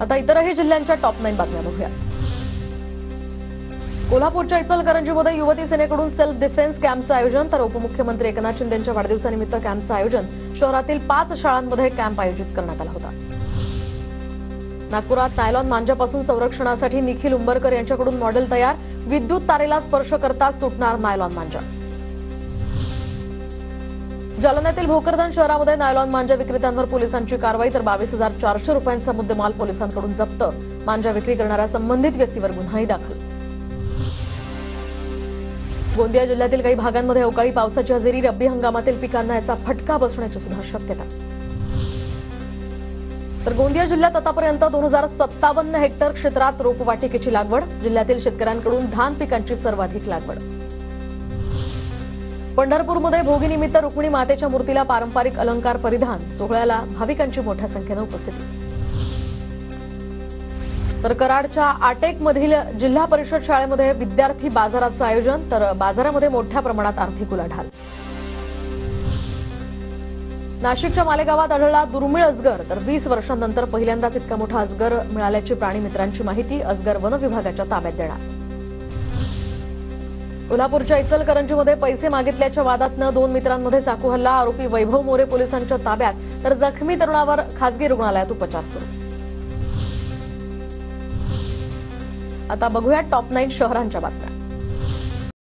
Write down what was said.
आता इतरही जिल्ह्यांच्या टॉप 9 बातम्या बघूया। कोल्हापूरच्या इचलकरंजीमध्ये युवती सेनेकडून सेल्फ डिफेन्स कॅम्पचं आयोजन, तर उपमुख्यमंत्री एकनाथ शिंदेंच्या वाढदिवसानिमित्त कॅम्पचं आयोजन। शहरातील 5 शाळांमध्ये कॅम्प आयोजित करण्यात आला होता। नागपुरात नायलॉन मांजापासून संरक्षणासाठी निखिल उंबरकर यांच्याकडून मॉडेल तयार, विद्युत तारेला स्पर्श करताच तुटणार नायलॉन मांजा। जालन्यातील भोकरदन शहरामध्ये नायलॉन मांजा विक्रेत्यांवर पोलिसांची कारवाई, तर 22,400 रुपयांचा मुद्देमाल पोलिसांकडून जप्त। मांजा विक्री करणाऱ्या संबंधित व्यक्तीवर गुन्हाही दाखल। गोंदिया जिल्ह्यातील काही भागांमध्ये अवकाळी पावसाची हजेरी, रब्बी हंगामातील पिकांना याचा फटका बसण्याची सुद्धा शक्यता। तर गोंदिया जिल्ह्यात आतापर्यंत 2057 हेक्टर क्षेत्रात रोपवाटिकेची लागवड, जिल्ह्यातील शेतकऱ्यांकडून धान पिकांची सर्वाधिक लागवड। पंढरपूरमध्ये भोगीनिमित्त रुक्मिणी मातेच्या मूर्तीला पारंपरिक अलंकार परिधान, सोहळ्याला भाविकांची मोठ्या संख्येने उपस्थिती। तर कराडच्या आटेकमधील जिल्हा परिषद शाळेमध्ये विद्यार्थी बाजाराचं आयोजन, तर बाजारामध्ये मोठ्या प्रमाणात आर्थिक उलाढाल। नाशिकच्या मालेगावात आढळला दुर्मिळ अजगर, तर 20 वर्षांनंतर पहिल्यांदाच इतका मोठा अजगर मिळाल्याची प्राणीमित्रांची माहिती, अजगर वन विभागाच्या ताब्यात देणार। कोल्हापूरच्या इचलकरंजीमध्ये पैसे मागितल्याच्या वादातनं 2 मित्रांमध्ये चाकू हल्ला, आरोपी वैभव मोरे पोलिसांच्या ताब्यात, तर जखमी तरुणावर खासगी रुग्णालयात उपचार सुरू। आता बघूया टॉप 9 शहरांच्या बातम्या।